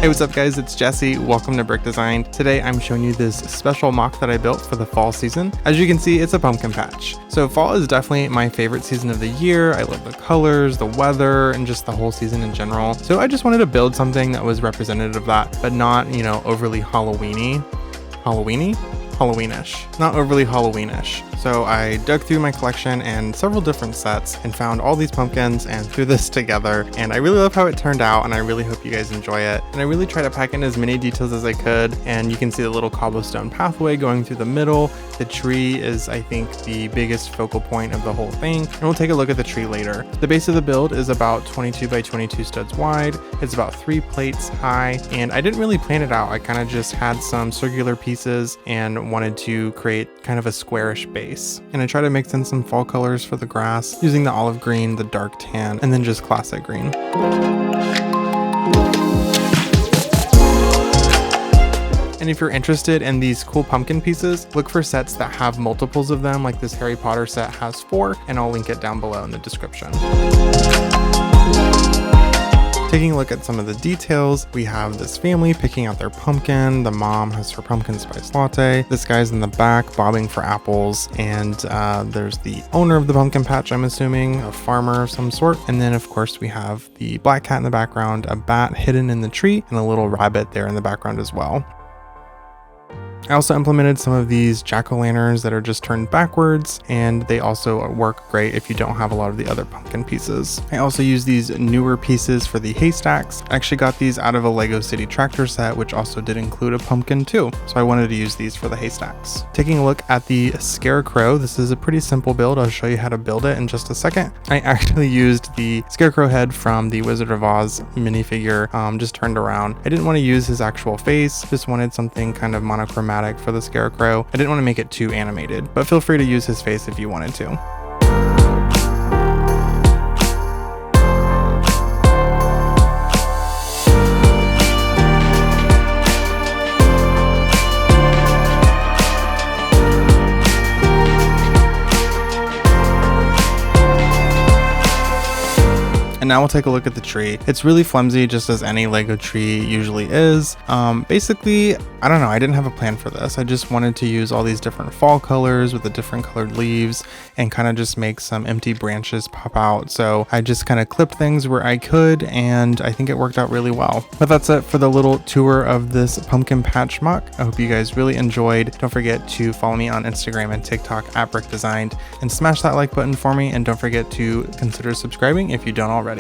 Hey, what's up guys, it's Jesse. Welcome to Brick Designed. Today I'm showing you this special mock that I built for the fall season. As you can see, it's a pumpkin patch. So fall is definitely my favorite season of the year. I love the colors, the weather, and just the whole season in general. So I just wanted to build something that was representative of that, but not, overly Halloweeny. Halloweenish. Not overly Halloweenish. So I dug through my collection and several different sets and found all these pumpkins and threw this together, and I really love how it turned out, and I really hope you guys enjoy it. And I really try to pack in as many details as I could, and you can see the little cobblestone pathway going through the middle. The tree is, I think, the biggest focal point of the whole thing, and we'll take a look at the tree later. The base of the build is about 22 by 22 studs wide. It's about 3 plates high, and I didn't really plan it out. I kind of just had some circular pieces and wanted to create kind of a squarish base. And I try to mix in some fall colors for the grass using the olive green, the dark tan, and then just classic green. And if you're interested in these cool pumpkin pieces, look for sets that have multiples of them, like this Harry Potter set has 4, and I'll link it down below in the description. Taking a look at some of the details, we have this family picking out their pumpkin. The mom has her pumpkin spice latte. This guy's in the back bobbing for apples, and there's the owner of the pumpkin patch, I'm assuming, a farmer of some sort. And then of course we have the black cat in the background, a bat hidden in the tree, and a little rabbit there in the background as well. I also implemented some of these jack-o'-lanterns that are just turned backwards, and they also work great if you don't have a lot of the other pumpkin pieces. I also use these newer pieces for the haystacks. I actually got these out of a Lego City tractor set, which also did include a pumpkin too, so I wanted to use these for the haystacks. Taking a look at the Scarecrow, this is a pretty simple build. I'll show you how to build it in just a second. I actually used the Scarecrow head from the Wizard of Oz minifigure, just turned around. I didn't want to use his actual face, just wanted something kind of monochromatic for the Scarecrow. I didn't want to make it too animated, but feel free to use his face if you wanted to. And now we'll take a look at the tree. It's really flimsy, just as any Lego tree usually is. Basically, I don't know, I didn't have a plan for this. I just wanted to use all these different fall colors with the different colored leaves and kind of just make some empty branches pop out. So I just kind of clipped things where I could, and I think it worked out really well. But that's it for the little tour of this pumpkin patch mock. I hope you guys really enjoyed. Don't forget to follow me on Instagram and TikTok at brickdesigned, and smash that like button for me, and don't forget to consider subscribing if you don't already.